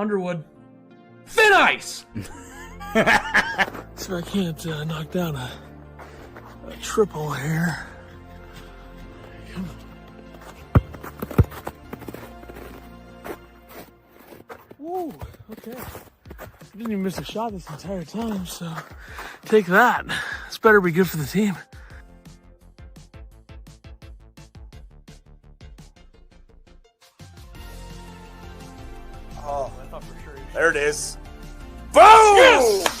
Underwood. Thin ice! So I can't knock down a triple here. Woo, okay. Didn't even miss a shot this entire time, so take that. This better be good for the team. Oh, I thought for sure. there it is. Boom! Yes!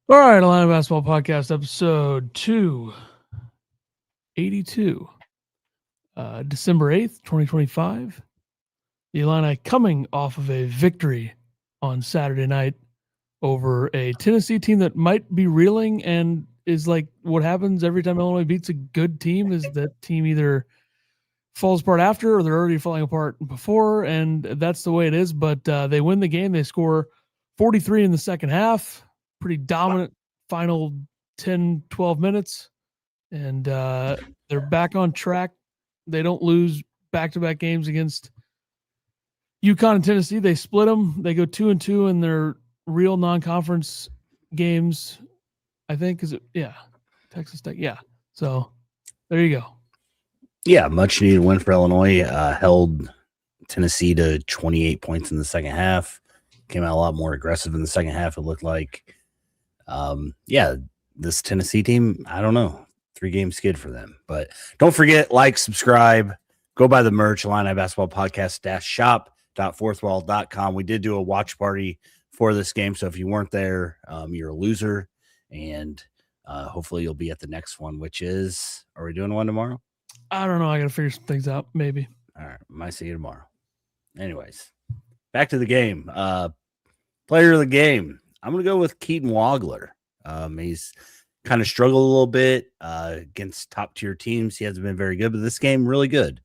All right, Illini Basketball Podcast, episode 282, December 8th, 2025. The Illini coming off of a victory on Saturday night over a Tennessee team that might be reeling and is like what happens every time Illinois beats a good team is that team either falls apart after or they're already falling apart before, and that's the way it is. But they win the game. They score 43 in the second half. Pretty dominant final 10, 12 minutes. And they're back on track. They don't lose back-to-back games against UConn and Tennessee. They split them. They go 2-2 in their real non-conference games, I think. Is it? Yeah. Texas Tech. Yeah. So there you go. Yeah, much needed win for Illinois. Held Tennessee to 28 points in the second half. Came out a lot more aggressive in the second half, it looked like. This Tennessee team, I don't know. 3-game skid for them. But don't forget, like, subscribe, go buy the merch, Illini Basketball Podcast shop.fourthwall.com. We did do a watch party for this game, so if you weren't there, you're a loser. And hopefully you'll be at the next one, which is, are we doing one tomorrow? I don't know. I got to figure some things out. Maybe. All right. Might see you tomorrow. Anyways, back to the game. Player of the game. I'm going to go with Keaton Wagler. He's kind of struggled a little bit against top-tier teams. He hasn't been very good, but this game, really good.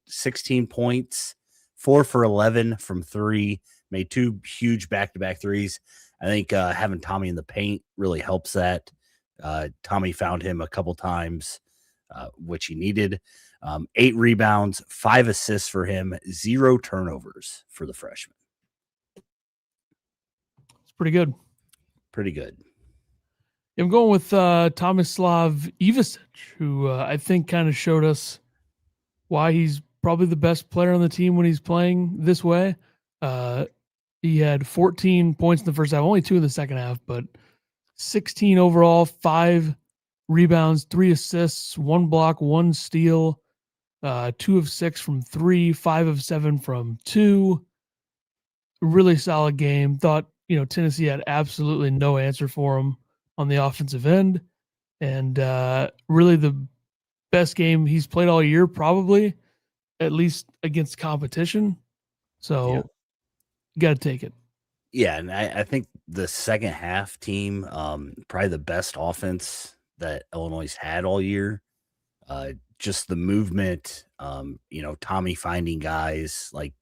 16 points, 4 for 11 from 3, made 2 huge back-to-back threes. I think having Tommy in the paint really helps that. Tommy found him a couple times, which he needed. 8 rebounds, 5 assists for him, 0 turnovers for the freshman. It's pretty good. Pretty good. I'm going with Tomislav Ivicic, who I think kind of showed us why he's probably the best player on the team when he's playing this way. He had 14 points in the first half, only 2 in the second half, but 16 overall, 5 rebounds, 3 assists, 1 block, 1 steal, 2 of 6 from 3, 5 of 7 from 2. Really solid game. Thought, Tennessee had absolutely no answer for him on the offensive end. And really the best game he's played all year, probably, at least against competition. So you got to take it. Yeah, and I think the second half team, probably the best offense that Illinois had all year. Just the movement, Tommy finding guys like,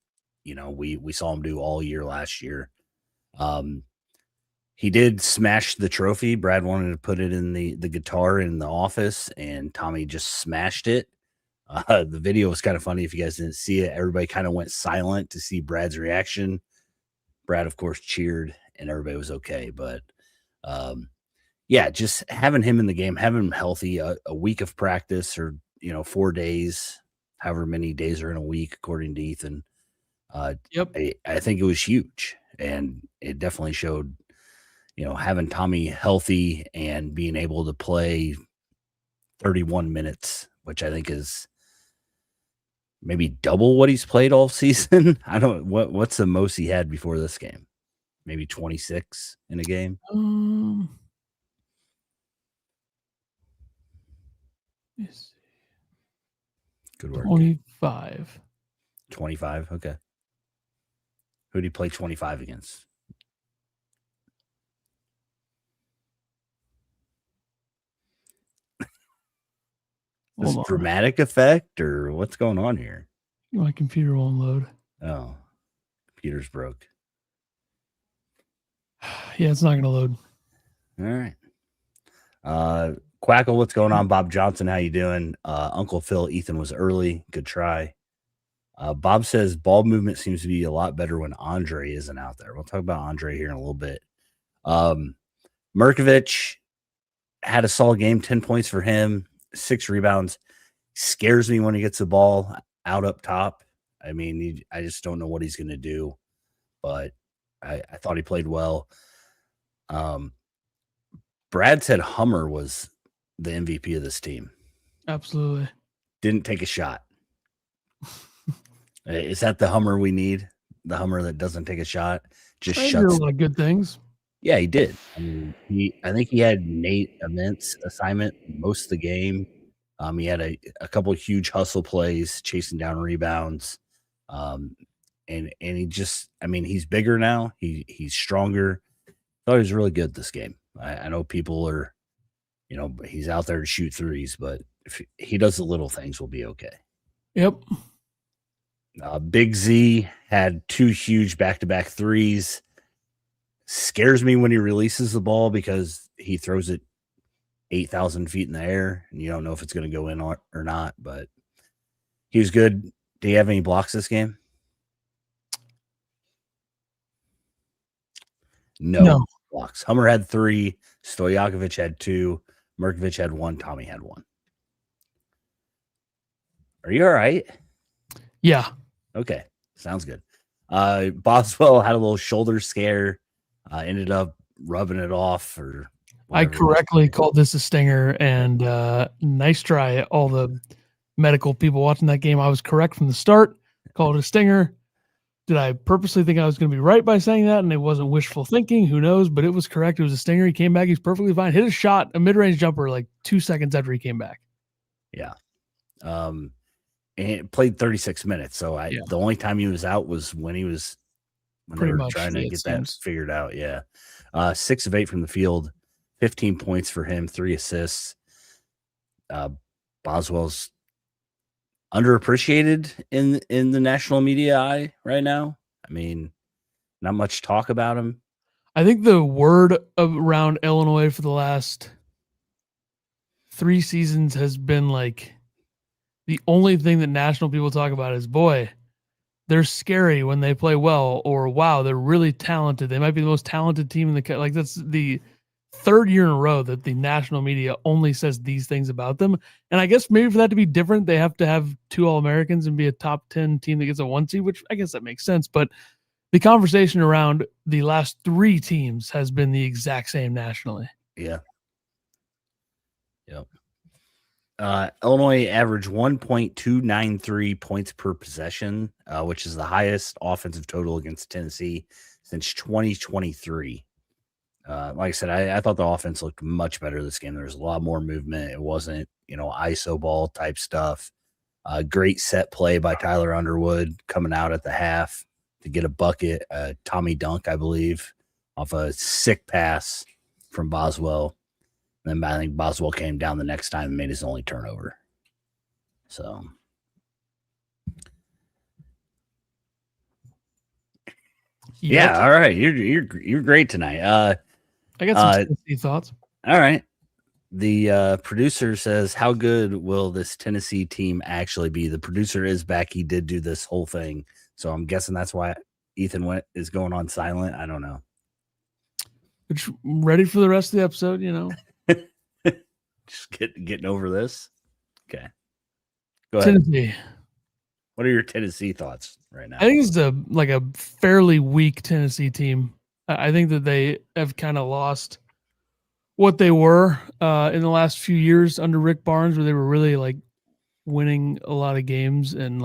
we saw him do all year last year. He did smash the trophy. Brad wanted to put it in the guitar in the office, and Tommy just smashed it. The video was kind of funny. If you guys didn't see it, everybody kind of went silent to see Brad's reaction. Brad, of course, cheered, and everybody was okay. But, just having him in the game, having him healthy, a week of practice or, 4 days, however many days are in a week, according to Ethan. I think it was huge, and it definitely showed, having Tommy healthy and being able to play 31 minutes, which I think is maybe double what he's played all season. I don't what's the most he had before this game? Maybe 26 in a game. Yes. Good work. 25. 25. Okay. Who did he play 25 against? This dramatic effect, or what's going on here? My computer won't load. Oh, computer's broke. Yeah, it's not going to load. All right. Quackle, what's going on? Bob Johnson, how you doing? Uncle Phil, Ethan was early. Good try. Bob says ball movement seems to be a lot better when Andre isn't out there. We'll talk about Andre here in a little bit. Merkovich had a solid game, 10 points for him, 6 rebounds. Scares me when he gets the ball out up top. I mean, I just don't know what he's going to do, but I thought he played well. Brad said Hummer was the MVP of this team. Absolutely. Didn't take a shot. Is that the Hummer we need? The Hummer that doesn't take a shot? Just I shuts. did a lot of good things. Yeah, he did. I mean, I think he had Nate Immense assignment most of the game. He had a couple of huge hustle plays, chasing down rebounds. And he just, I mean, he's bigger now. He's stronger. Thought he was really good this game. I know people are, he's out there to shoot threes, but if he does the little things, we'll be okay. Yep. Big Z had 2 huge back-to-back threes. Scares me when he releases the ball because he throws it 8,000 feet in the air, and you don't know if it's going to go in or not, but he was good. Do you have any blocks this game? No. Blocks. Hummer had 3. Stojakovic had 2. Merkovich had 1. Tommy had 1. Are you all right? Yeah. Okay. Sounds good. Boswell had a little shoulder scare. Ended up rubbing it off. Or I correctly called this a stinger, and nice try, all the medical people watching that game. I was correct from the start. Called it a stinger. Did I purposely think I was going to be right by saying that, and it wasn't wishful thinking? Who knows? But it was correct. It was a stinger. He came back. He's perfectly fine. Hit a shot, a mid-range jumper, like 2 seconds after he came back. Yeah. And played 36 minutes. So the only time he was out was when they were trying to get that figured out. Yeah. 6 of 8 from the field, 15 points for him, 3 assists. Boswell's underappreciated in the national media eye right now. I mean, not much talk about him. I think the word around Illinois for the last 3 seasons has been like the only thing that national people talk about is, boy, they're scary when they play well, or wow, they're really talented. They might be the most talented team in the like. That's the 3rd year in a row that the national media only says these things about them. And I guess maybe for that to be different, they have to have 2 All-Americans and be a top 10 team that gets a 1 seed, which I guess that makes sense. But the conversation around the last 3 teams has been the exact same nationally. Yeah. Yep. Illinois averaged 1.293 points per possession, which is the highest offensive total against Tennessee since 2023. Like I said, I thought the offense looked much better this game. There was a lot more movement. It wasn't, ISO ball type stuff. Great set play by Tyler Underwood coming out at the half to get a bucket. Tommy dunk, I believe, off a sick pass from Boswell. And then I think Boswell came down the next time and made his only turnover. So. Yeah, all right. You're great tonight. I got some Tennessee thoughts. All right. The producer says, how good will this Tennessee team actually be? The producer is back. He did do this whole thing. So I'm guessing that's why Ethan is going on silent. I don't know. It's ready for the rest of the episode, Just getting over this. Okay. Go ahead. Tennessee. What are your Tennessee thoughts right now? I think it's a fairly weak Tennessee team. I think that they have kind of lost what they were in the last few years under Rick Barnes, where they were really winning a lot of games and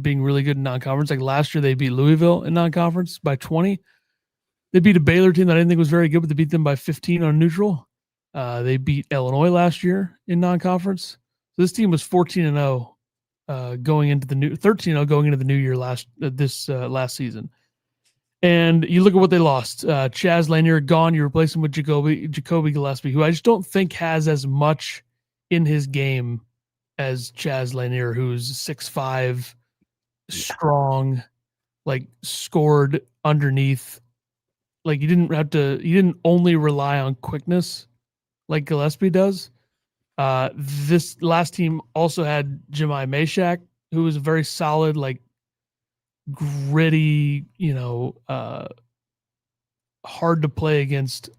being really good in non-conference. Like last year, they beat Louisville in non-conference by 20. They beat a Baylor team that I didn't think was very good, but they beat them by 15 on neutral. They beat Illinois last year in non-conference. So this team was 14-0 going into the new 13-0 going into the new year last season. And you look at what they lost. Chaz Lanier gone. You replace him with Jacoby Gillespie, who I just don't think has as much in his game as Chaz Lanier, who's 6'5", strong, scored underneath like you didn't only rely on quickness like Gillespie does. This last team also had Jemai Meshack, who was a very solid, like gritty, hard to play against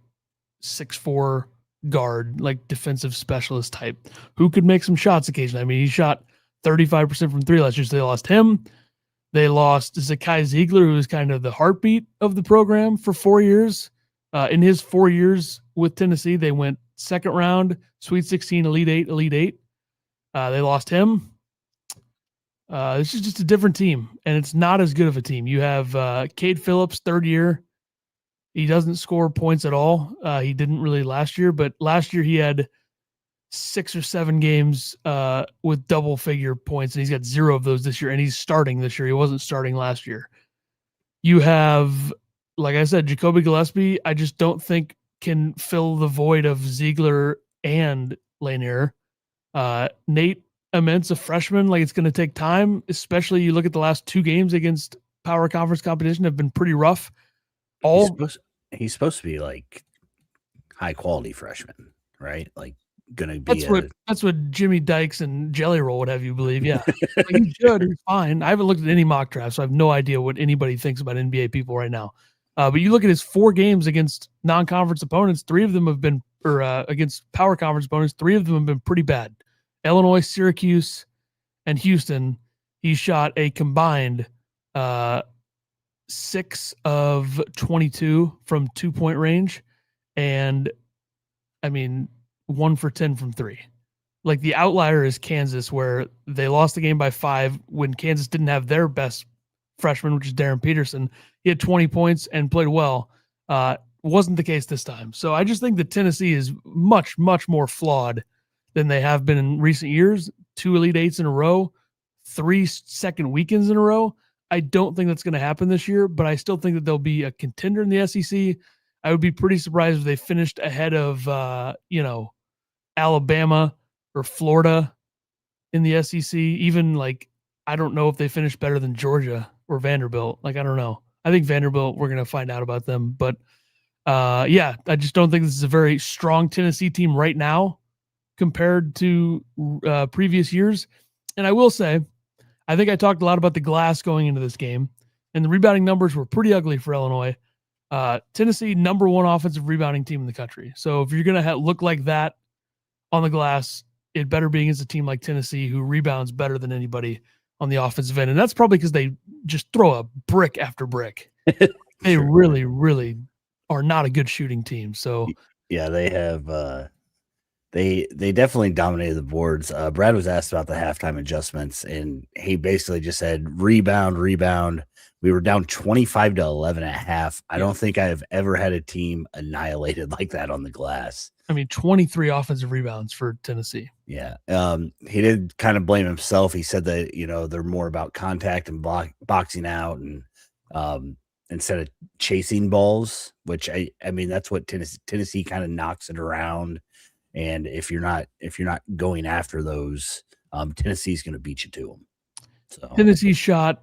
6'4" guard, like defensive specialist type, who could make some shots occasionally. I mean, he shot 35% from three last year. So they lost him. They lost Zakai Ziegler, who was kind of the heartbeat of the program for 4 years. In his 4 years with Tennessee, they went second round, Sweet 16, Elite 8, Elite 8. They lost him. This is just a different team, and it's not as good of a team. You have Cade Phillips, third year. He doesn't score points at all. He didn't really last year, but last year he had 6 or 7 games with double-figure points, and he's got 0 of those this year, and he's starting this year. He wasn't starting last year. You have, like I said, Jacoby Gillespie, I just don't think can fill the void of Ziegler and Lanier. Nate Immense, a freshman, like it's going to take time, especially you look at the last 2 games against power conference competition have been pretty rough. He's supposed to be like high quality freshman, right? Like gonna be that's what Jimmy Dykes and Jelly Roll would have you believe. Yeah. Like he should, he's fine. I haven't looked at any mock draft, so I have no idea what anybody thinks about NBA people right now. But you look at his 4 games against non-conference opponents, 3 of them have been against power conference opponents, 3 of them have been pretty bad. Illinois, Syracuse, and Houston. He shot a combined 6 of 22 from 2-point range, and I mean 1 for 10 from 3. Like the outlier is Kansas, where they lost the game by 5 when Kansas didn't have their best freshman, which is Darren Peterson. He had 20 points and played well. Wasn't the case this time. So I just think that Tennessee is much, much more flawed than they have been in recent years. 2 Elite 8s in a row, 3 second weekends in a row. I don't think that's going to happen this year, but I still think that they'll be a contender in the SEC. I would be pretty surprised if they finished ahead of, Alabama or Florida in the SEC. Even like, I don't know if they finished better than Georgia or Vanderbilt. Like, I don't know. I think Vanderbilt, we're going to find out about them. But I just don't think this is a very strong Tennessee team right now compared to previous years. And I will say, I think I talked a lot about the glass going into this game, and the rebounding numbers were pretty ugly for Illinois. Tennessee, number 1 offensive rebounding team in the country. So if you're going to look like that on the glass, it better be against a team like Tennessee who rebounds better than anybody on the offensive end. And that's probably because they just throw a brick after brick. They really, really are not a good shooting team. So yeah, they have they definitely dominated the boards. Brad was asked about the halftime adjustments, and he basically just said rebound. We were down 25-11 at half. I don't think I've ever had a team annihilated like that on the glass. I mean, 23 offensive rebounds for Tennessee. Yeah. He did kind of blame himself. He said that, they're more about contact and boxing out and instead of chasing balls, which I mean, that's what Tennessee kind of knocks it around. And if you're not going after those, Tennessee's going to beat you to them. So Tennessee shot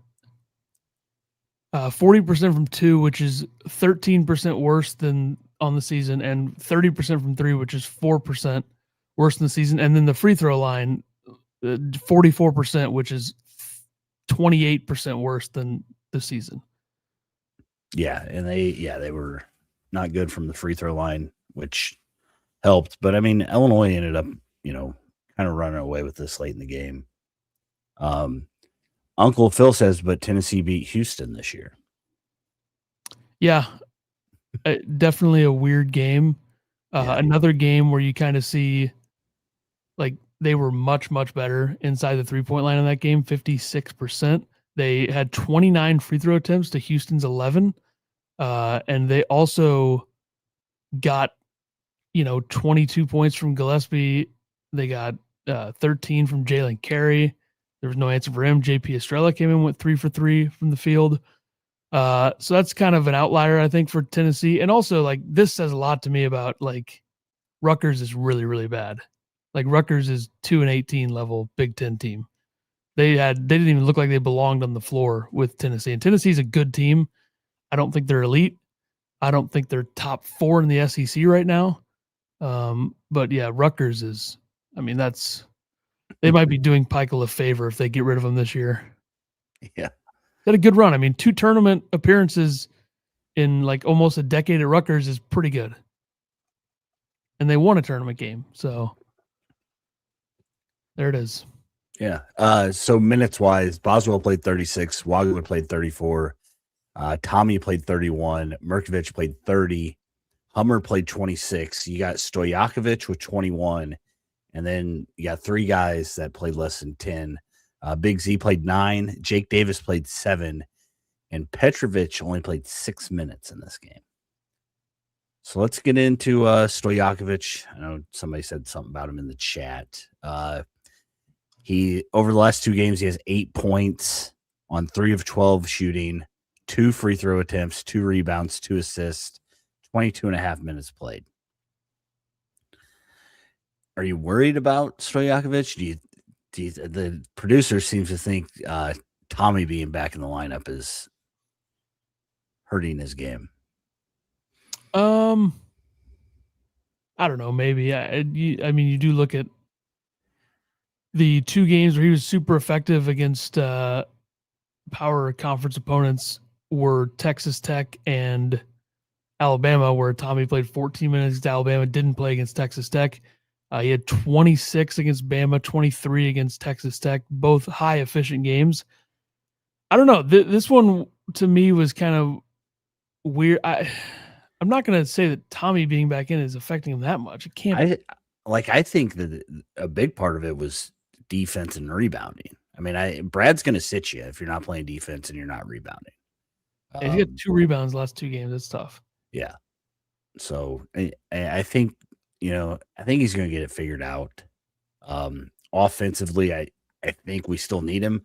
40% from 2, which is 13% worse than on the season, and 30% from 3, which is 4% worse than the season. And then the free throw line, 44%, which is 28% worse than the season. Yeah, and they were not good from the free throw line, which helped. But I mean, Illinois ended up, kind of running away with this late in the game. Uncle Phil says, but Tennessee beat Houston this year. Yeah, definitely a weird game. Another game where you kind of see like they were much, much better inside the 3-point line in that game, 56%. They had 29 free throw attempts to Houston's 11. And they also got, 22 points from Gillespie. They got 13 from Jalen Carey. There was no answer for him. JP Estrella came in, went 3 for 3 from the field. So that's kind of an outlier, I think, for Tennessee. And also, like, this says a lot to me about, like, Rutgers is really, really bad. Like, Rutgers is 2-18 level Big Ten team. They didn't even look like they belonged on the floor with Tennessee. And Tennessee's a good team. I don't think they're elite. I don't think they're top 4 in the SEC right now. But yeah, Rutgers is, I mean, they might be doing Pikel a favor if they get rid of him this year. Yeah. Had a good run. I mean, 2 tournament appearances in like almost a decade at Rutgers is pretty good. And they won a tournament game. So there it is. Yeah. So minutes wise, Boswell played 36, Wagler played 34, Tommy played 31, Merkovich played 30, Hummer played 26. You got Stojakovic with 21, and then you got 3 guys that played less than 10. Big Z played 9, Jake Davis played 7, and Petrovic only played 6 minutes in this game. So let's get into Stojakovic. I know somebody said something about him in the chat. He, over the last 2 games, he has 8 points on 3 of 12 shooting, 2 free throw attempts, 2 rebounds, 2 assists, 22 and a half minutes played. Are you worried about Stojakovic? The producer seems to think Tommy being back in the lineup is hurting his game. I don't know. Maybe. I mean, you do look at the 2 games where he was super effective against power conference opponents were Texas Tech and Alabama, where Tommy played 14 minutes against Alabama, didn't play against Texas Tech. He had 26 against Bama, 23 against Texas Tech, both high efficient games. I don't know. This one to me was kind of weird. I'm not going to say that Tommy being back in is affecting him that much. It can't. I think that a big part of it was defense and rebounding. I mean, Brad's going to sit you if you're not playing defense and you're not rebounding. He got 2 rebounds last 2 games. That's tough. Yeah. So I think, I think he's going to get it figured out. Offensively, I think we still need him.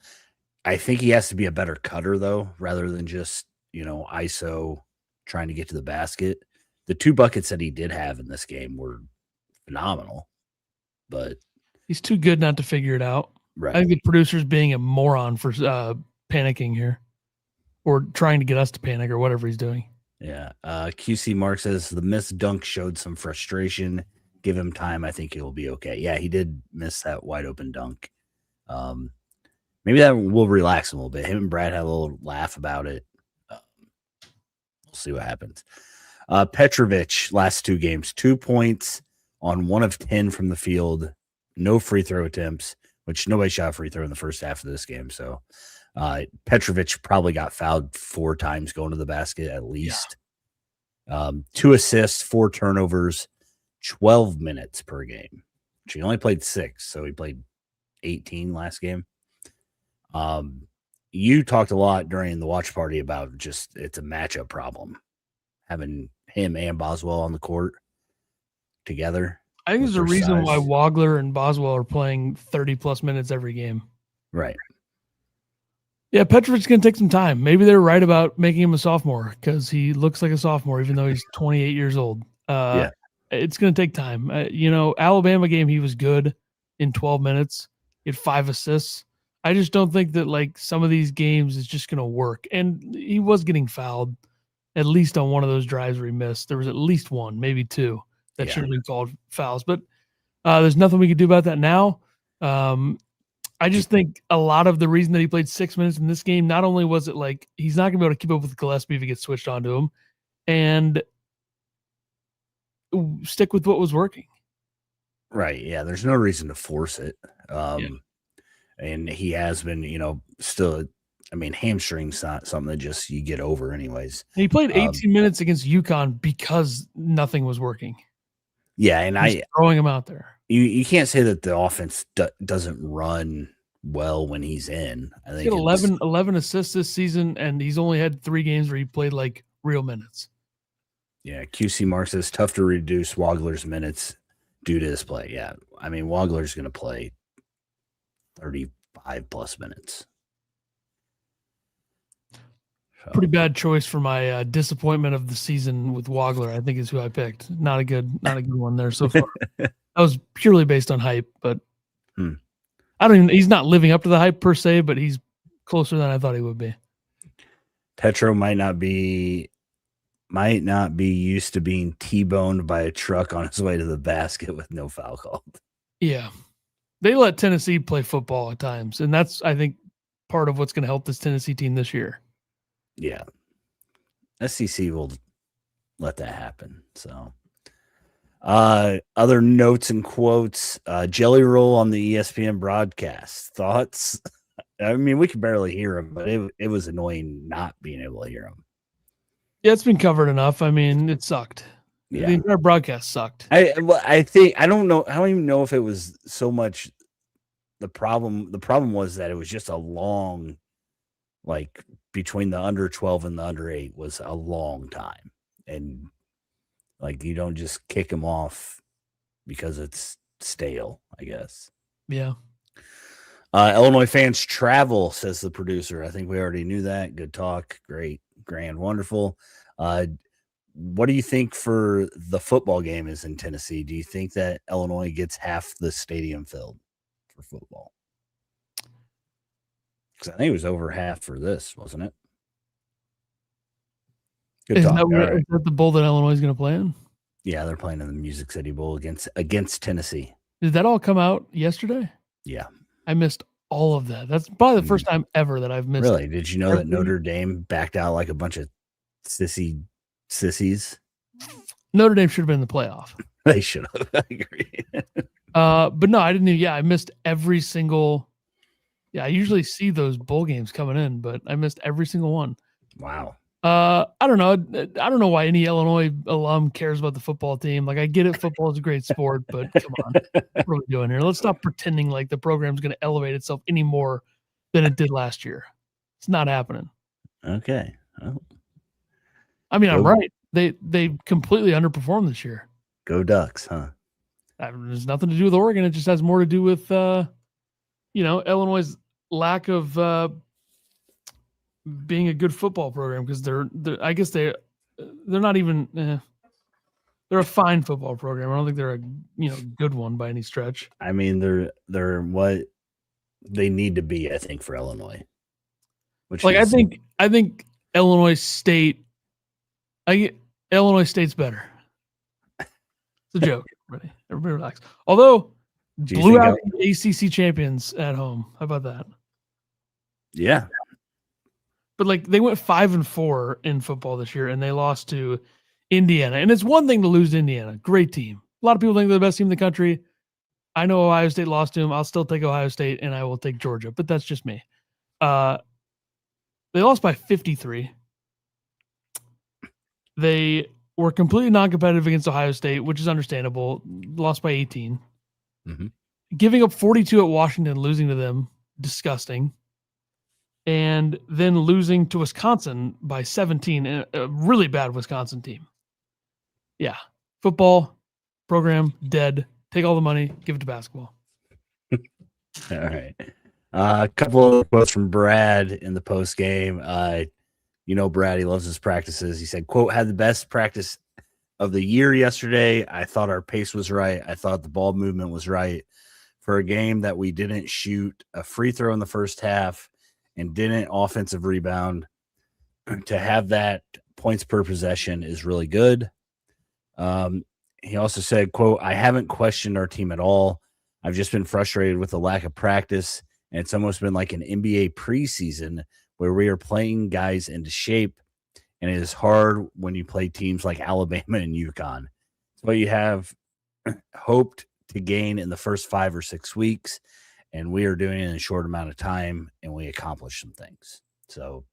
I think he has to be a better cutter, though, rather than just, ISO trying to get to the basket. The 2 buckets that he did have in this game were phenomenal, but he's too good not to figure it out. Right. I think the producer's being a moron for panicking here or trying to get us to panic or whatever he's doing. Yeah. QC Mark says the missed dunk showed some frustration. Give him time. I think he'll be okay. Yeah, he did miss that wide open dunk. Maybe that will relax him a little bit. Him and Brad had a little laugh about it. We'll see what happens. Petrovic, last 2 games, 2 points on 1 of 10 from the field, no free throw attempts, which nobody shot a free throw in the first half of this game. So Petrovic probably got fouled 4 times going to the basket at least. Yeah. 2 assists, 4 turnovers, 12 minutes per game. He only played 6, so he played 18 last game. You talked a lot during the watch party about just it's a matchup problem, having him and Boswell on the court together. I think there's a reason why Wagler and Boswell are playing 30-plus minutes every game. Right. Yeah, Petrovic's going to take some time. Maybe they're right about making him a sophomore because he looks like a sophomore, even though he's 28 years old. Yeah. It's going to take time. Alabama game, he was good in 12 minutes. He had 5 assists. I just don't think that, like, some of these games is just going to work. And he was getting fouled, at least on one of those drives where he missed. There was at least 1, maybe 2, that should have been called fouls. But there's nothing we can do about that now. I just think a lot of the reason that he played 6 minutes in this game, not only was it like he's not going to be able to keep up with Gillespie if he gets switched onto him, and stick with what was working. Right. Yeah. There's no reason to force it. And he has been, still, hamstring's not something that just you get over anyways. And he played 18 minutes against UConn because nothing was working. Yeah. And Just throwing him out there. You can't say that the offense doesn't run well when he's in. I think he had 11 assists this season, and he's only had 3 games where he played like real minutes. Yeah. QC Mark says tough to reduce Wagler's minutes due to his play. Yeah. Wagler's going to play 35 plus minutes. So. Pretty bad choice for my disappointment of the season with Wagler. I think is who I picked. Not a good one there so far. That was purely based on hype, but he's not living up to the hype per se, but he's closer than I thought he would be. Petro might not be might not be used to being T-boned by a truck on his way to the basket with no foul called. Yeah. They let Tennessee play football at times, and that's, I think, part of what's going to help this Tennessee team this year. Yeah. SEC will let that happen. So, other notes and quotes, Jelly Roll on the ESPN broadcast. Thoughts? I mean, we could barely hear him, but it was annoying not being able to hear him. Yeah, it's been covered enough. I mean, it sucked. Yeah. The entire broadcast sucked. I think I don't even know if it was so much the problem. The problem was that it was just a long, like between the under 12 and the under 8 was a long time, and like you don't just kick them off because it's stale, I guess. Yeah. Illinois fans travel, says the producer. I think we already knew that. Good talk. Great, grand, wonderful. What do you think for the football game is in Tennessee? Do you think that Illinois gets half the stadium filled for football? Because I think it was over half for this, wasn't it? Good talk. Is that the bowl that Illinois is going to play in? Yeah, they're playing in the Music City Bowl against Tennessee. Did that all come out yesterday? Yeah. I missed all of that. That's probably the first time ever that I've missed. Really? It. Did you know that Notre Dame backed out like a bunch of sissies? Notre Dame should have been in the playoff. They should have. I agree. But no, I didn't. Yeah, I missed every single. Yeah, I usually see those bowl games coming in, but I missed every single one. Wow. I don't know. I don't know why any Illinois alum cares about the football team. Like, I get it. Football is a great sport, but come on. What are we doing here? Let's stop pretending like the program's going to elevate itself any more than it did last year. It's not happening. Okay. Well, I mean, I'm right. They completely underperformed this year. Go Ducks, huh? There's nothing to do with Oregon. It just has more to do with, Illinois' lack of being a good football program, because I guess they're not even they're a fine football program. I don't think they're a good one by any stretch. I mean, they're what they need to be, I think, for Illinois. Which I think Illinois State. Illinois State's better. It's a joke. Everybody relax. Although blew out the ACC champions at home. How about that? Yeah. But they went 5-4 in football this year, and they lost to Indiana. And it's one thing to lose to Indiana. Great team. A lot of people think they're the best team in the country. I know Ohio State lost to them. I'll still take Ohio State, and I will take Georgia. But that's just me. They lost by 53. They were completely non-competitive against Ohio State, which is understandable. Lost by 18. Mm-hmm. Giving up 42 at Washington, losing to them. Disgusting. And then losing to Wisconsin by 17, a really bad Wisconsin team. Yeah. Football program, dead. Take all the money, give it to basketball. All right. A couple of quotes from Brad in the post game. Brad, he loves his practices. He said, quote, had the best practice of the year yesterday. I thought our pace was right. I thought the ball movement was right. For a game that we didn't shoot a free throw in the first half and didn't offensive rebound, to have that points per possession is really good. He also said, quote, I haven't questioned our team at all. I've just been frustrated with the lack of practice, and it's almost been like an NBA preseason where we are playing guys into shape, and it is hard when you play teams like Alabama and UConn. It's what you have hoped to gain in the first 5 or 6 weeks, and we are doing it in a short amount of time, and we accomplished some things. So,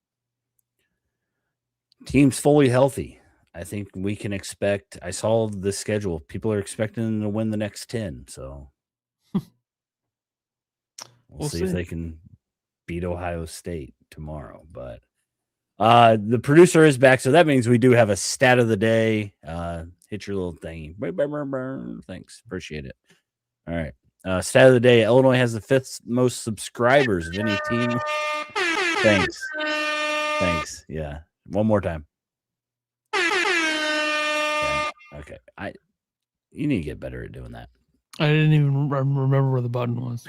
team's fully healthy. I think we can expect. I saw the schedule. People are expecting them to win the next 10. So, we'll see if they can beat Ohio State tomorrow. But the producer is back, so that means we do have a stat of the day. Hit your little thingy. Thanks. Appreciate it. All right. Stat of the day. Illinois has the 5th most subscribers of any team. Thanks. Yeah. One more time. Yeah. Okay. You need to get better at doing that. I didn't even remember where the button was.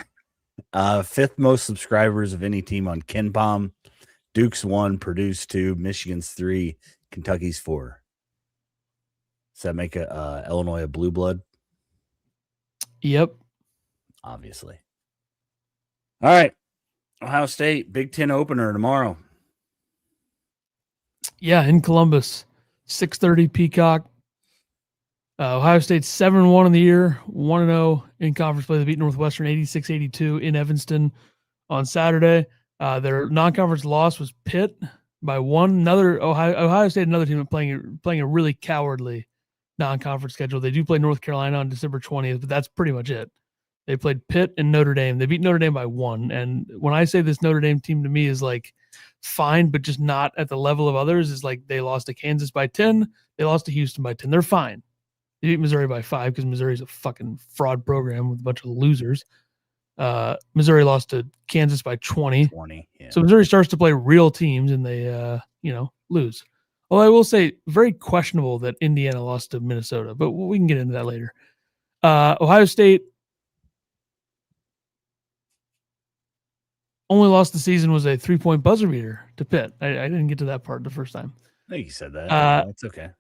5th most subscribers of any team on KenPom. Duke's 1, Purdue's 2, Michigan's 3, Kentucky's 4. Does that make Illinois a blue blood? Yep. Obviously. All right. Ohio State, Big Ten opener tomorrow. Yeah, in Columbus, 6:30 Peacock. Ohio State 7-1 in the year, 1-0 in conference play. They beat Northwestern 86-82 in Evanston on Saturday. Their non-conference loss was Pitt by 1. Another Ohio State, another team playing a really cowardly non-conference schedule. They do play North Carolina on December 20th, but that's pretty much it. They played Pitt and Notre Dame. They beat Notre Dame by 1. And when I say this Notre Dame team to me is like fine, but just not at the level of others, is like they lost to Kansas by 10. They lost to Houston by 10. They're fine. They beat Missouri by 5 because Missouri's a fucking fraud program with a bunch of losers. Missouri lost to Kansas by 20. Yeah. So Missouri starts to play real teams and they, lose. Well, I will say very questionable that Indiana lost to Minnesota, but we can get into that later. Ohio State only lost the season was a 3-point buzzer beater to Pitt. I didn't get to that part the first time. I think you said that. That's okay.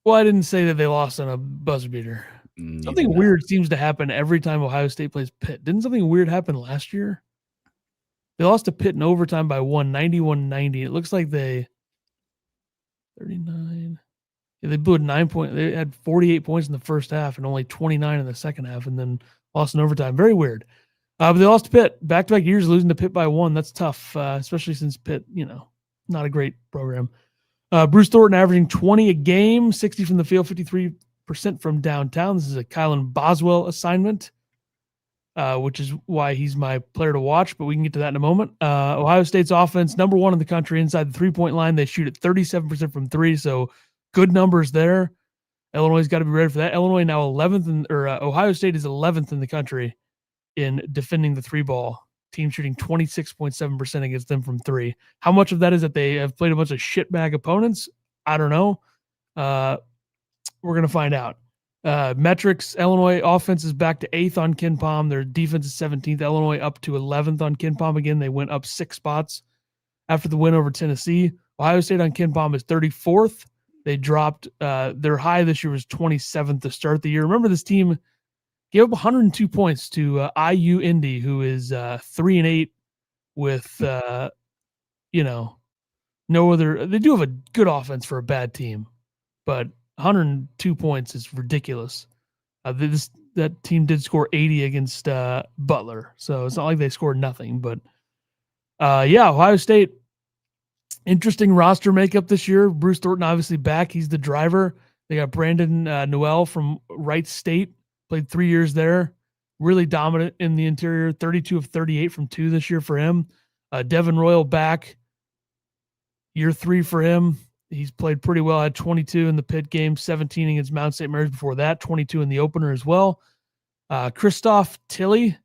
Well, I didn't say that they lost on a buzzer beater. Something weird seems to happen every time Ohio State plays Pitt. Didn't something weird happen last year? They lost to Pitt in overtime by 1, 91-90. It looks like they 39. Yeah, they blew a 9 point. They had 48 points in the first half and only 29 in the second half, and then lost in overtime. Very weird. But they lost to Pitt. Back-to-back years losing to Pitt by 1. That's tough, especially since Pitt, not a great program. Bruce Thornton averaging 20 a game, 60 from the field, 53% from downtown. This is a Kylan Boswell assignment, which is why he's my player to watch, but we can get to that in a moment. Ohio State's offense, number 1 in the country inside the three-point line. They shoot at 37% from 3, so good numbers there. Illinois has got to be ready for that. Illinois now 11th, Ohio State is 11th in the country in defending the 3-ball. Team shooting 26.7% against them from 3. How much of that is that they have played a bunch of shitbag opponents? I don't know. We're going to find out. Metrics, Illinois offense is back to 8th on KenPom. Their defense is 17th. Illinois up to 11th on KenPom. Again, they went up 6 spots after the win over Tennessee. Ohio State on KenPom is 34th. They dropped their high this year was 27th to start the year. Remember, this team gave up 102 points to IU Indy, who is 3-8 with, no other. They do have a good offense for a bad team, but 102 points is ridiculous. That team did score 80 against Butler, so it's not like they scored nothing. But Ohio State, interesting roster makeup this year. Bruce Thornton obviously back; he's the driver. They got Brandon Noel from Wright State. Played 3 years there. Really dominant in the interior. 32 of 38 from 2 this year for him. Devin Royal back. Year 3 for him. He's played pretty well. Had 22 in the Pitt game, 17 against Mount St. Mary's before that, 22 in the opener as well. Christoph Tilley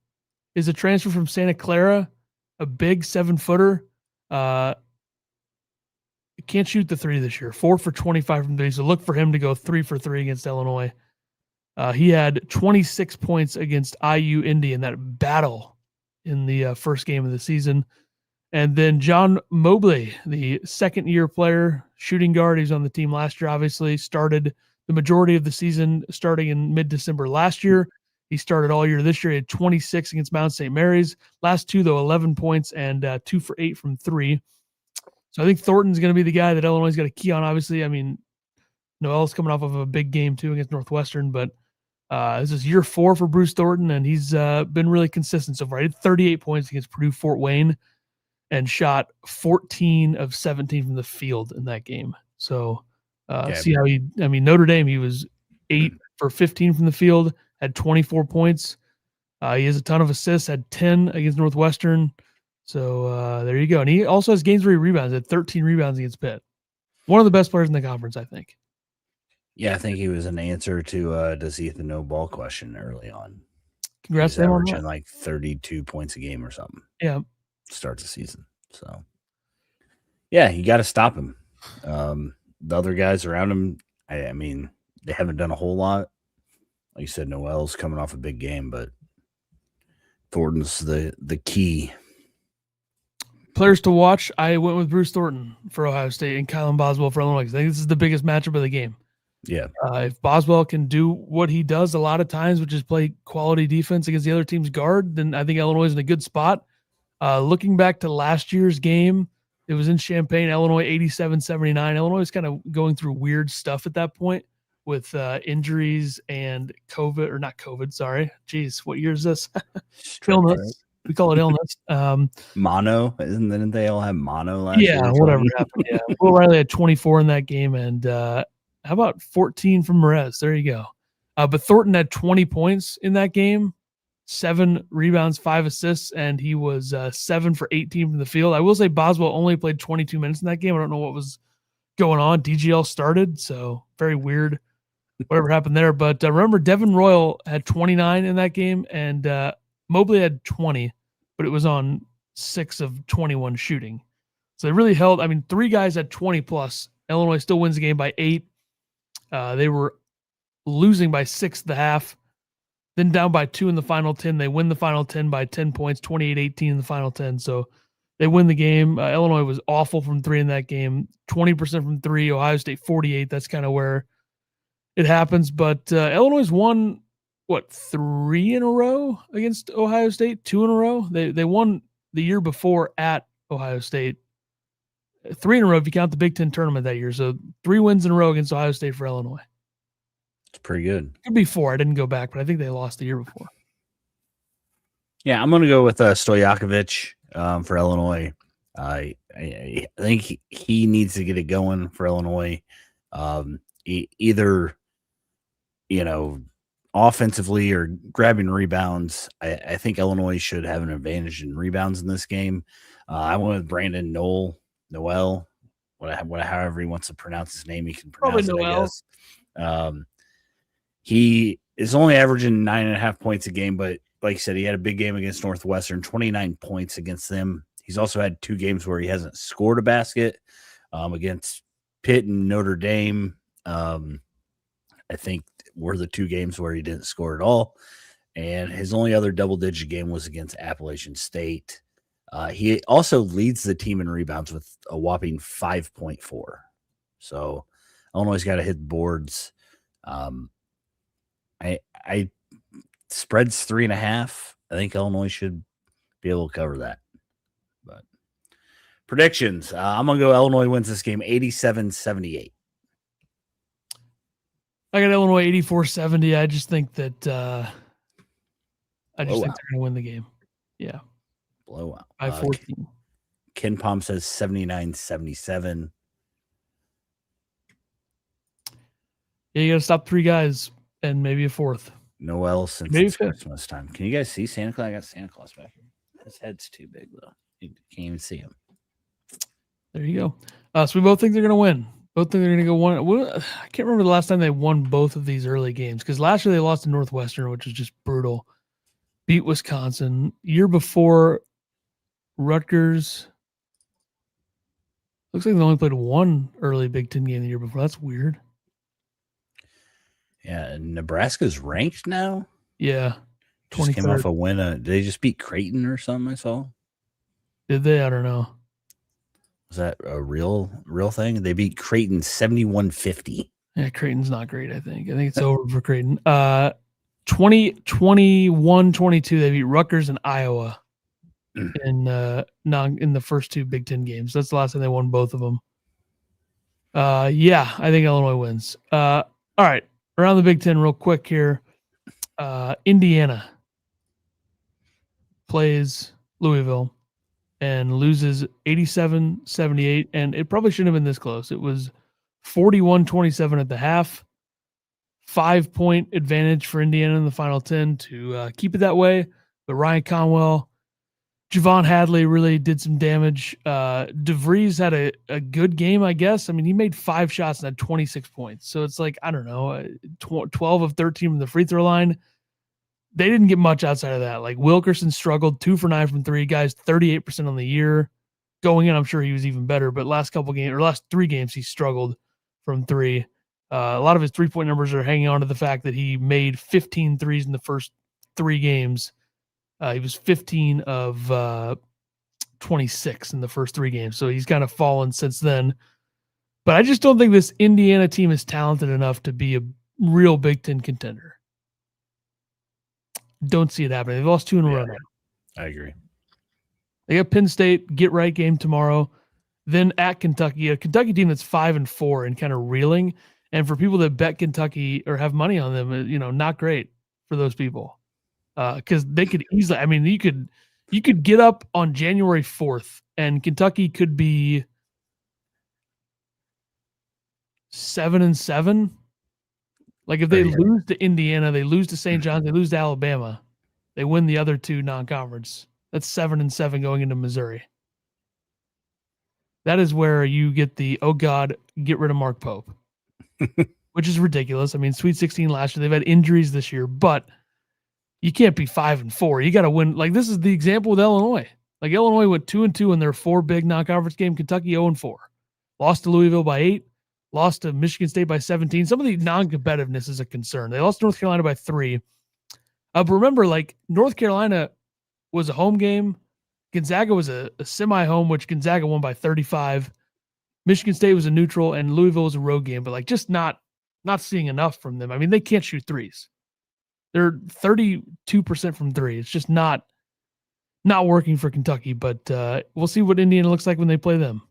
is a transfer from Santa Clara, a big 7-footer. Can't shoot the 3 this year. 4 for 25 from 3. So look for him to go 3 for 3 against Illinois. He had 26 points against IU Indy in that battle in the first game of the season. And then John Mobley, the second-year player, shooting guard. He's on the team last year, obviously. Started the majority of the season starting in mid-December last year. He started all year this year. He had 26 against Mount St. Mary's. Last 2, though, 11 points and 2 for 8 from 3. So I think Thornton's going to be the guy that Illinois has got to key on, obviously. I mean, Noel's coming off of a big game, too, against Northwestern, but this is year 4 for Bruce Thornton, and he's been really consistent so far. He had 38 points against Purdue-Fort Wayne and shot 14 of 17 from the field in that game. So see how Notre Dame, he was 8 for 15 from the field, had 24 points. He has a ton of assists, had 10 against Northwestern. So there you go. And he also has games where he rebounds, had 13 rebounds against Pitt. One of the best players in the conference, I think. Yeah, I think he was an answer to does Ethan no ball question early on. Congrats to him him. on Averaging that. like 32 points a game or something. Yeah. Start the season. So, yeah, you got to stop him. The other guys around him, I mean, they haven't done a whole lot. Like you said, Noel's coming off a big game, but Thornton's the key. Players to watch, I went with Bruce Thornton for Ohio State and Kylan Boswell for Illinois. I think this is the biggest matchup of the game. Yeah. If Boswell can do what he does a lot of times, which is play quality defense against the other team's guard, then I think Illinois is in a good spot. Looking back to last year's game, it was in Champaign, Illinois, 87-79. Illinois was kind of going through weird stuff at that point with injuries and COVID, or not COVID, sorry. Jeez, what year is this? Illness. We call it illness. Mono, didn't they all have mono last year? Yeah, whatever happened. Yeah. Will Riley had 24 in that game, and how about 14 from Merez? There you go. But Thornton had 20 points in that game, 7 rebounds, 5 assists, and he was 7 for 18 from the field. I will say Boswell only played 22 minutes in that game. I don't know what was going on. DGL started, so very weird whatever happened there. But remember, Devin Royal had 29 in that game, and Mobley had 20, but it was on 6 of 21 shooting. So they really held. I mean, 3 guys had 20 plus. Illinois still wins the game by 8. They were losing by 6 at the half, then down by 2 in the final 10. They win the final 10 by 10 points, 28-18 in the final 10. So they win the game. Illinois was awful from 3 in that game, 20% from 3. Ohio State 48. That's kind of where it happens. But Illinois won, 3 in a row against Ohio State? 2 in a row? They won the year before at Ohio State. 3 in a row if you count the Big Ten tournament that year. So 3 wins in a row against Ohio State for Illinois. It's pretty good. Could be 4. I didn't go back, but I think they lost the year before. Yeah, I'm going to go with Stojakovic for Illinois. I think he needs to get it going for Illinois. Either, offensively or grabbing rebounds. I think Illinois should have an advantage in rebounds in this game. I went with Brandon Noel, however he wants to pronounce his name. He can pronounce it, I guess. He is only averaging 9.5 points a game, but like I said, he had a big game against Northwestern, 29 points against them. He's also had 2 games where he hasn't scored a basket against Pitt and Notre Dame. I think were the 2 games where he didn't score at all. And his only other double-digit game was against Appalachian State. He also leads the team in rebounds with a whopping 5.4. So Illinois got to hit boards. I spreads 3.5. I think Illinois should be able to cover that. But predictions. I'm going to go Illinois wins this game 87-78. I got Illinois 84-70. I just think that think they're going to win the game. Yeah. Blowout. By 14. Ken Palm says 79-77. Yeah, you got to stop 3 guys and maybe a 4th. Noel, since maybe it's Christmas time. Can you guys see Santa Claus? I got Santa Claus back here. His head's too big, though. You can't even see him. There you go. So we both think they're going to win. Both think they're going to go one. I can't remember the last time they won both of these early games, because last year they lost to Northwestern, which was just brutal. Beat Wisconsin. Year before, Rutgers. Looks like they only played 1 early Big Ten game the year before. That's weird. Yeah, and Nebraska's ranked now. Yeah, just came off a win. Did they just beat Creighton or something? I saw. Did they? I don't know. Was that a real thing? They beat Creighton 71-50. Yeah, Creighton's not great. I think it's over for Creighton. 21-22. They beat Rutgers and Iowa in the first 2 Big Ten games. That's the last time they won both of them. Yeah, I think Illinois wins. All right. Around the Big Ten real quick here. Indiana plays Louisville and loses 87-78, and it probably shouldn't have been this close. It was 41-27 at the half. 5-point advantage for Indiana in the final 10 to keep it that way. But Ryan Conwell, Javon Hadley really did some damage. DeVries had a good game, I guess. I mean, he made 5 shots and had 26 points. So it's like, I don't know, 12 of 13 from the free throw line. They didn't get much outside of that. Like Wilkerson struggled 2 for 9 from 3. Guys, 38% on the year. Going in, I'm sure he was even better. But last 3 games, he struggled from 3. A lot of his 3-point numbers are hanging on to the fact that he made 15 threes in the first 3 games. He was 15 of 26 in the first 3 games. So he's kind of fallen since then. But I just don't think this Indiana team is talented enough to be a real Big Ten contender. Don't see it happening. They've lost 2 in a row now. I agree. They got Penn State, get right game tomorrow. Then at Kentucky, a Kentucky team that's 5-4 and kind of reeling. And for people that bet Kentucky or have money on them, not great for those people. Because they could easily, I mean, you could get up on January 4th and Kentucky could be 7-7. Like if they lose to Indiana, they lose to St. John's, they lose to Alabama, they win the other 2 non-conference. That's 7-7 going into Missouri. That is where you get the, oh God, get rid of Mark Pope, which is ridiculous. I mean, Sweet 16 last year, they've had injuries this year, but you can't be 5-4. You got to win. Like this is the example with Illinois. Like Illinois went 2-2 in their 4 big non-conference game. Kentucky 0-4, lost to Louisville by 8, lost to Michigan State by 17. Some of the non-competitiveness is a concern. They lost to North Carolina by 3. But remember, like North Carolina was a home game. Gonzaga was a semi-home, which Gonzaga won by 35. Michigan State was a neutral, and Louisville was a road game. But like just not seeing enough from them. I mean, they can't shoot threes. They're 32% from 3. It's just not working for Kentucky. But we'll see what Indiana looks like when they play them.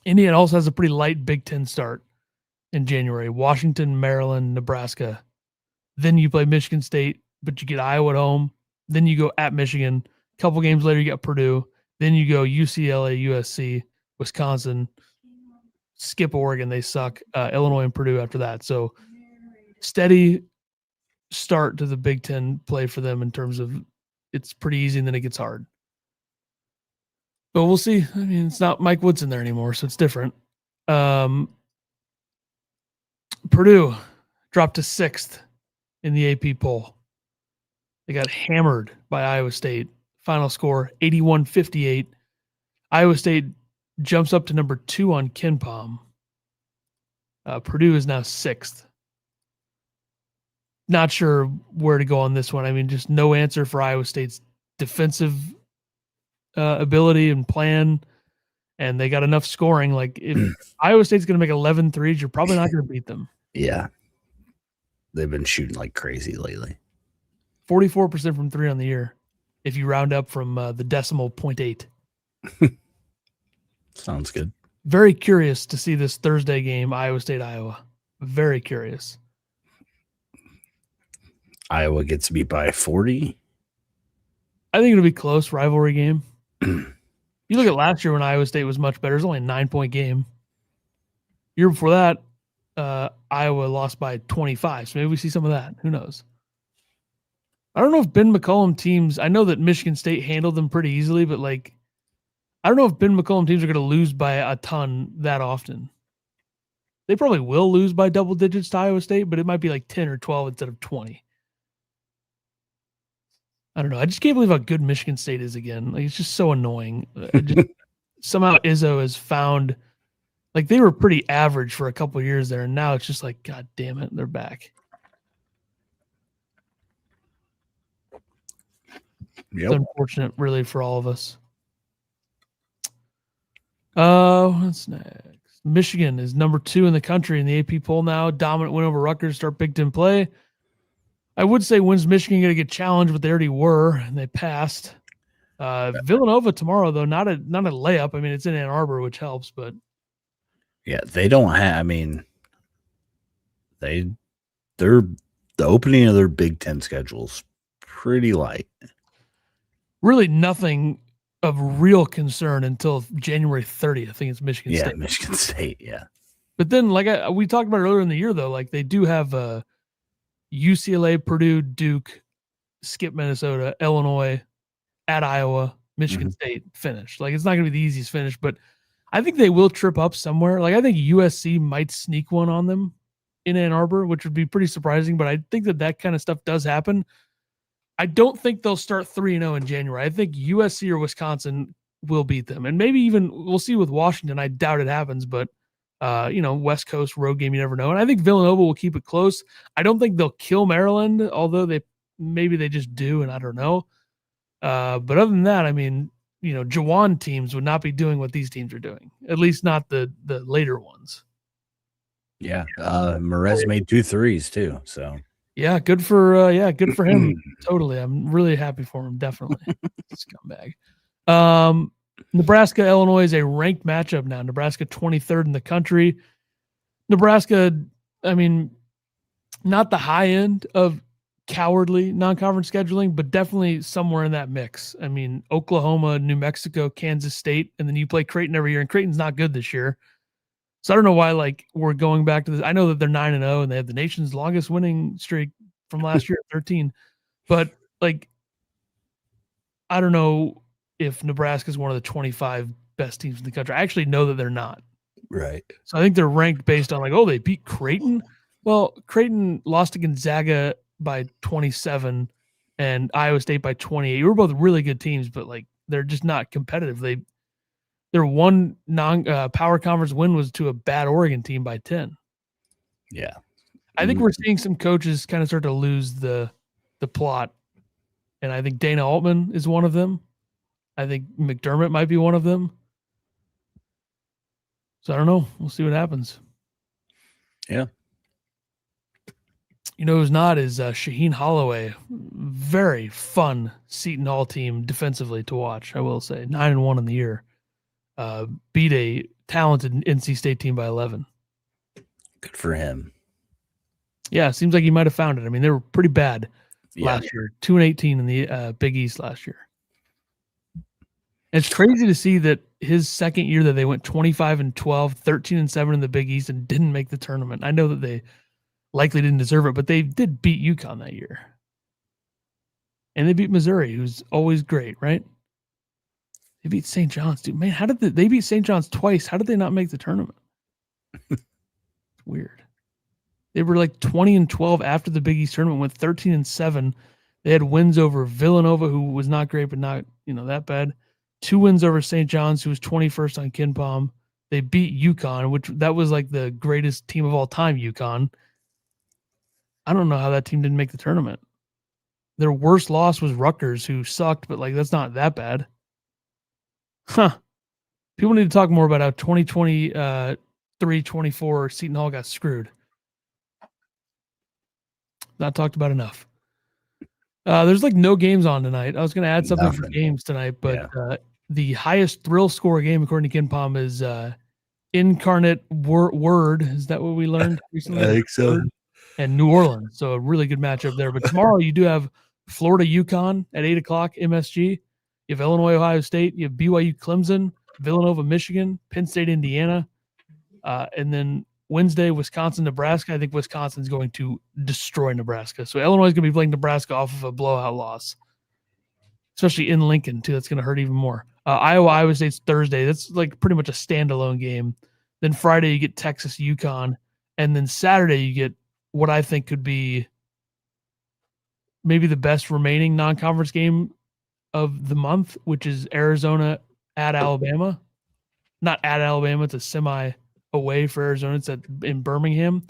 Indiana also has a pretty light Big Ten start in January. Washington, Maryland, Nebraska. Then you play Michigan State, but you get Iowa at home. Then you go at Michigan. A couple games later, you got Purdue. Then you go UCLA, USC, Wisconsin. Skip Oregon, they suck. Illinois and Purdue after that. So steady start to the Big Ten play for them in terms of it's pretty easy and then it gets hard. But we'll see. I mean, it's not Mike Woodson there anymore, so it's different. Purdue dropped to 6th in the AP poll. They got hammered by Iowa State. Final score, 81-58. Iowa State jumps up to number 2 on KenPom. Purdue is now 6th. Not sure where to go on this one. I mean, just no answer for Iowa State's defensive ability and plan, and they got enough scoring. Like if Iowa State's going to make 11 threes, you're probably not going to beat them. Yeah. They've been shooting like crazy lately. 44% from 3 on the year, if you round up from the decimal 0.8. Sounds good. Very curious to see this Thursday game, Iowa State, Iowa. Very curious. Iowa gets beat by 40. I think it'll be close, rivalry game. You look at last year when Iowa State was much better. It was only a 9-point game. Year before that, Iowa lost by 25. So maybe we see some of that. Who knows? I don't know if Ben McCollum teams, I know that Michigan State handled them pretty easily, but like, I don't know if Ben McCollum teams are going to lose by a ton that often. They probably will lose by double digits to Iowa State, but it might be like 10 or 12 instead of 20. I don't know. I just can't believe how good Michigan State is again. Like, it's just so annoying. Somehow Izzo has found, like, they were pretty average for a couple of years there, and now it's just like, God damn it, they're back. Yep. It's unfortunate, really, for all of us. What's next? Michigan is number 2 in the country in the AP poll now. Dominant win over Rutgers, start Big Ten play. I would say when's Michigan going to get challenged, but they already were, and they passed. Villanova tomorrow, though, not a layup. I mean, it's in Ann Arbor, which helps, but yeah, they don't have. I mean, they're the opening of their Big Ten schedule's pretty light. Really, nothing of real concern until January 30th. I think it's Michigan State. Yeah, Michigan State. Yeah, but then, like we talked about earlier in the year, though, like they do have UCLA, Purdue, Duke, skip Minnesota, Illinois, at Iowa, Michigan State finished. Like, it's not going to be the easiest finish, but I think they will trip up somewhere. Like, I think USC might sneak one on them in Ann Arbor, which would be pretty surprising, but I think that kind of stuff does happen. I don't think they'll start 3-0 in January. I think USC or Wisconsin will beat them. And maybe even we'll see with Washington. I doubt it happens, but West Coast road game, you never know. And I think Villanova will keep it close. I don't think they'll kill Maryland, although maybe they just do, and I don't know. But other than that, I mean, Jawan teams would not be doing what these teams are doing. At least not the later ones. Yeah. Merez made 2 threes too. So yeah, good for him. Totally. I'm really happy for him. Definitely. Scumbag. Nebraska, Illinois is a ranked matchup now. Nebraska 23rd in the country. Nebraska, I mean, not the high end of cowardly non-conference scheduling, but definitely somewhere in that mix. I mean, Oklahoma, New Mexico, Kansas State, and then you play Creighton every year, and Creighton's not good this year. So I don't know why we're going back to this. I know that they're 9-0 and they have the nation's longest winning streak from last year, 13. But I don't know if Nebraska is one of the 25 best teams in the country. I actually know that they're not. right. So I think they're ranked based on they beat Creighton. Well, Creighton lost to Gonzaga by 27 and Iowa State by 28. You were both really good teams, but they're just not competitive. Their one power conference win was to a bad Oregon team by 10. Yeah. I think we're seeing some coaches kind of start to lose the plot. And I think Dana Altman is one of them. I think McDermott might be one of them. So I don't know. We'll see what happens. Yeah. Who's not is Shaheen Holloway. Very fun Seton Hall team defensively to watch, I will say. 9-1 in the year. Beat a talented NC State team by 11. Good for him. Yeah, seems like he might have found it. I mean, they were pretty bad last year. 2-18 in the Big East last year. It's crazy to see that his second year that they went 25-12, 13-7 in the Big East and didn't make the tournament. I know that they likely didn't deserve it, but they did beat UConn that year. And they beat Missouri, who's always great, right? They beat St. John's, dude. Man, how did they beat St. John's twice? How did they not make the tournament? It's weird. They were 20-12 after the Big East tournament, went 13-7. They had wins over Villanova, who was not great, but not that bad. 2 wins over St. John's, who was 21st on KenPom. They beat UConn, which that was the greatest team of all time, UConn. I don't know how that team didn't make the tournament. Their worst loss was Rutgers, who sucked, but that's not that bad. Huh. People need to talk more about how 2023-24 Seton Hall got screwed. Not talked about enough. There's no games on tonight. I was going to add something for games tonight, but the highest thrill score game, according to KenPom, is Incarnate Word. Is that what we learned recently? I think so. And New Orleans. So a really good matchup there. But tomorrow you do have Florida UConn at 8 o'clock MSG. You have Illinois, Ohio State. You have BYU, Clemson, Villanova, Michigan, Penn State, Indiana. And then Wednesday, Wisconsin, Nebraska. I think Wisconsin's going to destroy Nebraska. So Illinois is going to be playing Nebraska off of a blowout loss, especially in Lincoln, too. That's going to hurt even more. Iowa, Iowa State's Thursday. That's pretty much a standalone game. Then Friday, you get Texas, UConn. And then Saturday, you get what I think could be maybe the best remaining non-conference game of the month, which is Arizona at Alabama. Not at Alabama. It's a semi away for Arizona. It's in Birmingham.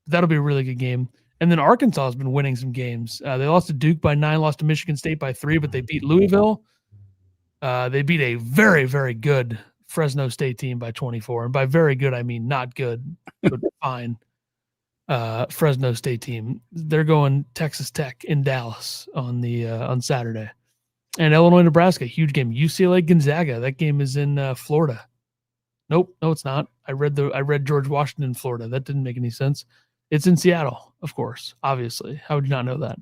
That'll be a really good game. And then Arkansas has been winning some games. They lost to Duke by 9, lost to Michigan State by 3, but they beat Louisville. They beat a very, very good Fresno State team by 24. And by very good, I mean not good, but fine. Fresno State team. They're going Texas Tech in Dallas on Saturday. And Illinois, Nebraska, huge game. UCLA, Gonzaga. That game is in Florida. Nope, no, it's not. I read George Washington, Florida. That didn't make any sense. It's in Seattle, of course, obviously. How would you not know that?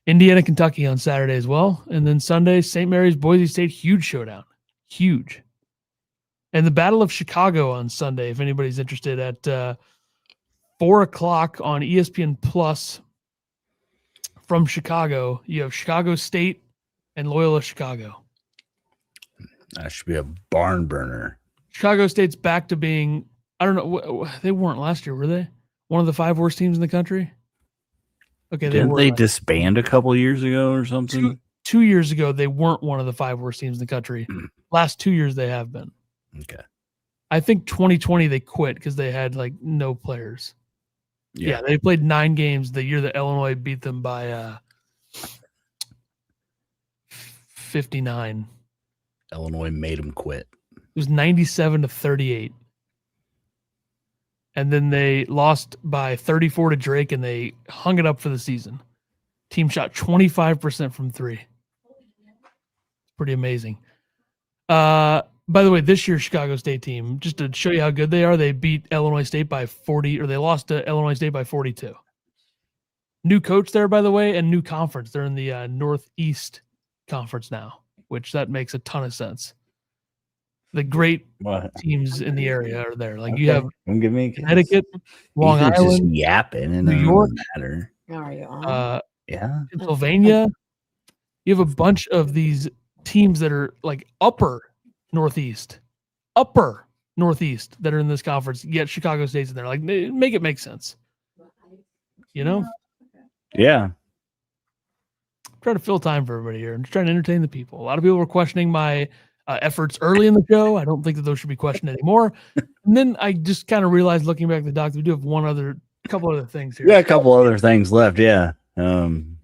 Indiana, Kentucky on Saturday as well. And then Sunday, St. Mary's, Boise State, huge showdown. Huge. And the Battle of Chicago on Sunday, if anybody's interested, at 4 o'clock on ESPN Plus from Chicago. You have Chicago State and Loyola Chicago. That should be a barn burner. Chicago State's back to being, I don't know, they weren't last year, were they? One of the 5 worst teams in the country? Okay, Didn't they disband a couple years ago or something? 2 years ago, they weren't one of the 5 worst teams in the country. Last 2 years, they have been. Okay. I think 2020 they quit because they had no players. Yeah, they played 9 games the year that Illinois beat them by 59. Illinois made them quit. It was 97-38. And then they lost by 34 to Drake, and they hung it up for the season. Team shot 25% from three. It's pretty amazing. By the way, this year's Chicago State team, just to show you how good they are, they beat Illinois State by 40, or they lost to Illinois State by 42. New coach there, by the way, and new conference. They're in the Northeast Conference now, which that makes a ton of sense. The great teams in the area are there. Like you have Connecticut, Long Island, just yapping, and New York, How are you on? yeah, Pennsylvania. You have a bunch of these teams that are like upper Northeast that are in this conference. Yet Chicago State's in there. Like make it make sense. You know? Yeah. Trying to fill time for everybody here. I'm just trying to entertain the people. A lot of people were questioning my efforts early in the show. I don't think that those should be questioned anymore. And then I just kind of realized, looking back at the doc, we do have couple other things here. Yeah, a couple other things left. Yeah. You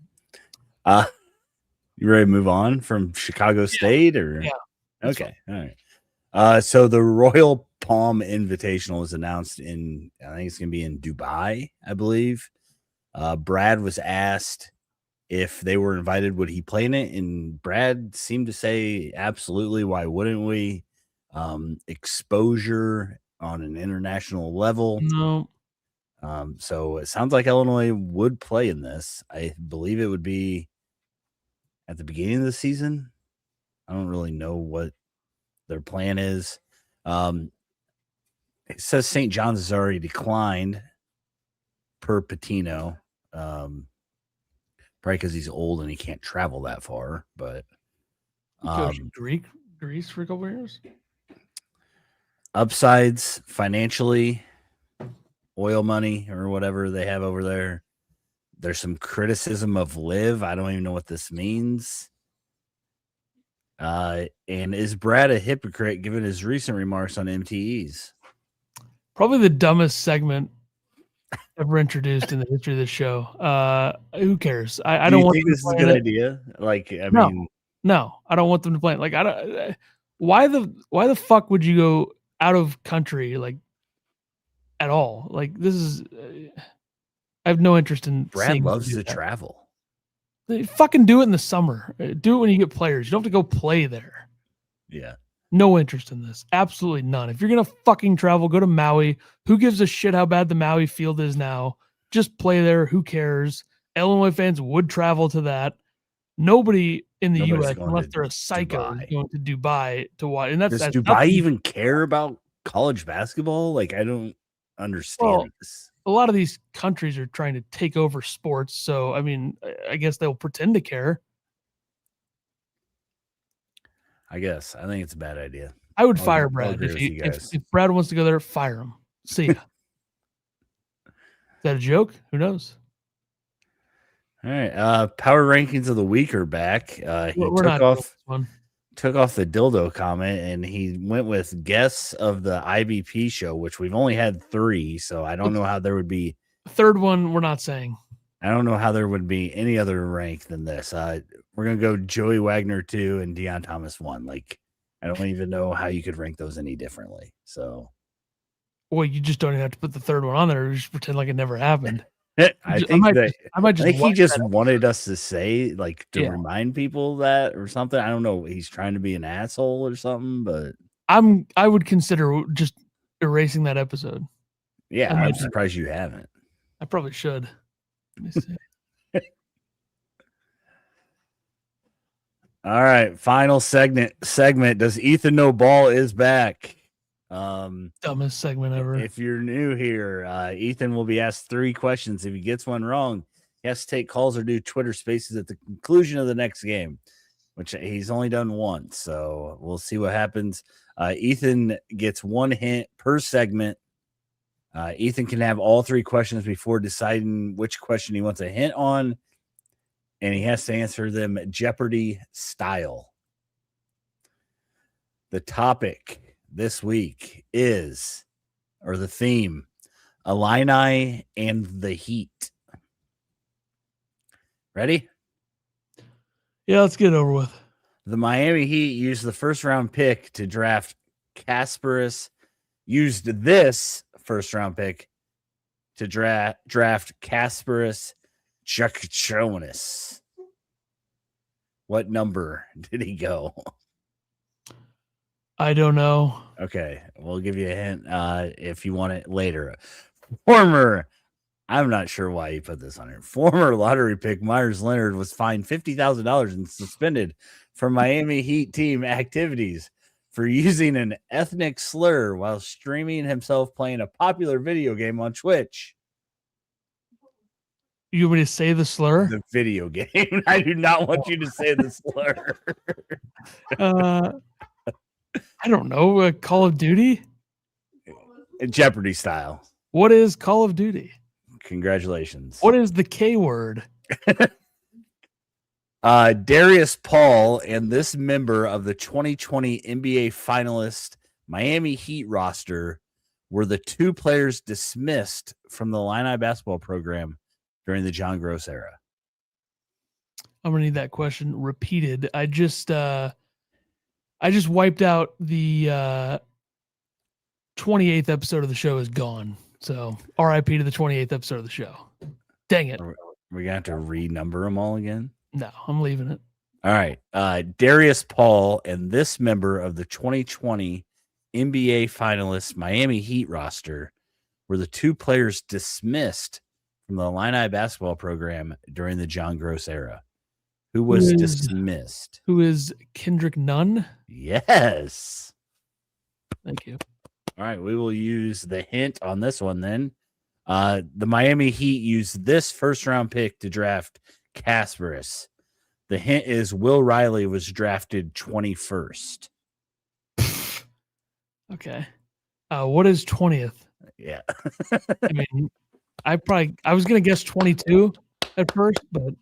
ready to move on from Chicago State or? Yeah. Okay. All right. So the Royal Palm Invitational was announced I think it's going to be in Dubai, I believe. Brad was asked if they were invited, would he play in it? And Brad seemed to say, absolutely. Why wouldn't we? Exposure on an international level. No. So it sounds like Illinois would play in this. I believe it would be at the beginning of the season. I don't really know what their plan is. It says St. John's has already declined per Patino. Probably because he's old and he can't travel that far. But Greece for a couple of years. Upsides financially, oil money or whatever they have over there. There's some criticism of Liv. I don't even know what this means. And is Brad a hypocrite given his recent remarks on MTEs? Probably the dumbest segment ever introduced in the history of the show. Who cares? I don't think this is a good idea. Like, I mean, no, I don't want them to play it. Like, I don't. Why the fuck would you go out of country like at all? Like, this is. I have no interest in. Brad loves to travel. They fucking do it in the summer. Do it when you get players. You don't have to go play there. Yeah. No interest in this. Absolutely none. If you're going to fucking travel, go to Maui. Who gives a shit how bad the Maui field is now? Just play there. Who cares? Illinois fans would travel to that. Nobody in the U.S., unless they're a psycho, is going to Dubai to watch. And does Dubai even care about college basketball? Like, I don't understand this. A lot of these countries are trying to take over sports. So, I mean, I guess they'll pretend to care. I guess. I think it's a bad idea. I would fire Brad. If Brad wants to go there, fire him. See ya. Is that a joke? Who knows? All right. Power rankings of the week are back. He took off the dildo comment and he went with guests of the IBP show, which we've only had 3. So I don't know how there would be. Third one, we're not saying. I don't know how there would be any other rank than this. We're going to go Joey Wagner 2 and Deion Thomas 1. Like, I don't even know how you could rank those any differently. So, well, you just don't even have to put the third one on there. Just pretend like it never happened. I think he just wanted us to say, like, to remind people that or something. I don't know. He's trying to be an asshole or something, but I would consider just erasing that episode. Yeah, I'm surprised you haven't. I probably should. Let me see. All right, final segment. Does Ethan know ball is back? Dumbest segment ever. If you're new here, Ethan will be asked 3 questions. If he gets one wrong, he has to take calls or do Twitter Spaces at the conclusion of the next game, which he's only done once. So we'll see what happens. Ethan gets 1 hint per segment. Ethan can have all 3 questions before deciding which question he wants a hint on, and he has to answer them Jeopardy style. The topic this week is, or the theme, Illini and the Heat. Ready? Yeah, let's get it over with. The Miami Heat used the first round pick to draft used this first round pick to draft Kasparis Giaconis. What number did he go? I don't know. Okay, we'll give you a hint if you want it later. I'm not sure why he put this on here. Former lottery pick Myers Leonard was fined $50,000 and suspended from Miami Heat team activities for using an ethnic slur while streaming himself playing a popular video game on Twitch. You want me to say the slur? The video game. I do not want you to say the slur. I don't know. Call of Duty? Jeopardy style. What is Call of Duty? Congratulations. What is the K word? Darius Paul and this member of the 2020 NBA finalist Miami Heat roster were the two players dismissed from the Illini basketball program during the John Gross era. I'm gonna need that question repeated. I just wiped out the 28th episode of the show is gone. So RIP to the 28th episode of the show. Dang it. We're gonna have to renumber them all again. No, I'm leaving it. All right. Darius Paul and this member of the 2020 NBA finalist Miami Heat roster were the two players dismissed from the Illini basketball program during the John Gross era. Who was dismissed? Who is Kendrick Nunn? Yes. Thank you. All right. We will use the hint on this one then. The Miami Heat used this first round pick to draft Kasparis. The hint is Will Riley was drafted 21st. Okay. What is 20th? Yeah. I mean, I was gonna guess 22 at first, but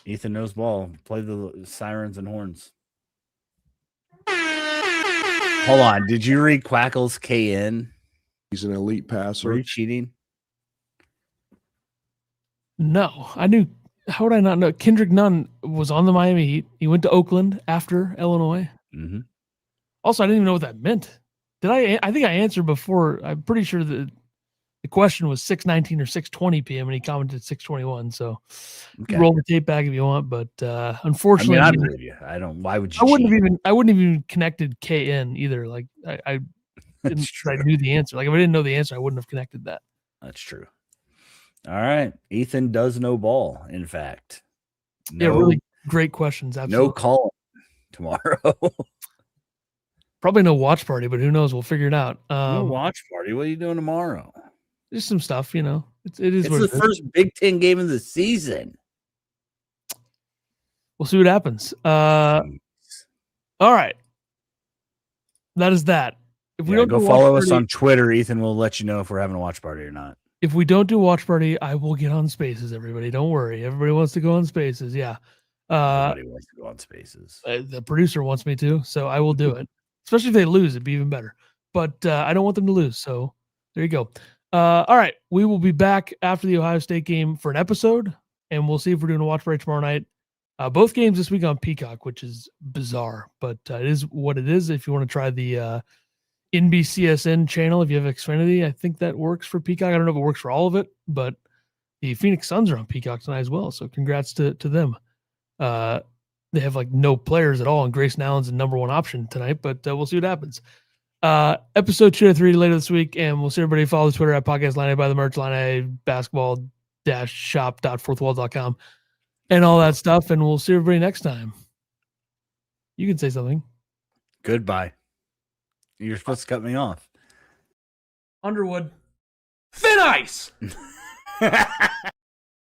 Ethan knows ball. Play the sirens and horns. Hold on. Did you read Quackle's KN? He's an elite passer. Were you cheating? no, I knew. How would I not know? Kendrick Nunn was on the Miami Heat. He went to Oakland after Illinois. Mm-hmm. Also, I didn't even know what that meant. Did I? I think I answered before. I'm pretty sure that the question was 6:19 or 6:20 p.m. and he commented 6:21. So roll the tape back if you want, but unfortunately, I believe you. I don't. Why would you? I wouldn't have even connected KN either. Like I didn't. I knew the answer. Like if I didn't know the answer, I wouldn't have connected that. That's true. All right, Ethan does know ball. In fact, Yeah, really great questions. Absolutely. no call tomorrow. Probably no watch party, but who knows? We'll figure it out. No watch party. What are you doing tomorrow? Just some stuff, you know. It is. It's what the it is. first Big Ten game of the season. We'll see what happens. All right. That is that. If we don't go do follow watch us party- on Twitter, Ethan will let you know if we're having a watch party or not. If we don't do watch party, I will get on Spaces. Everybody, don't worry. Everybody wants to go on Spaces. Yeah. Everybody wants to go on Spaces. The producer wants me to, so I will do it. Especially if they lose, it'd be even better. But I don't want them to lose, so there you go. All right, we will be back after the Ohio State game for an episode, and we'll see if we're doing a watch party tomorrow night. Both games this week on Peacock, which is bizarre, but it is what it is. If you want to try the NBCSN channel, if you have Xfinity, I think that works for Peacock. I don't know if it works for all of it, but the Phoenix Suns are on Peacock tonight as well, so congrats to them. They have like no players at all, and Grayson Allen's the number one option tonight, but we'll see what happens. Episode 203 later this week, and we'll see everybody follow the Twitter at Podcast Line, buy the merch line, basketball-shop.fourthwall.com, and all that stuff. And we'll see everybody next time. You can say something. Goodbye. You're supposed to cut me off. Underwood. Thin ice!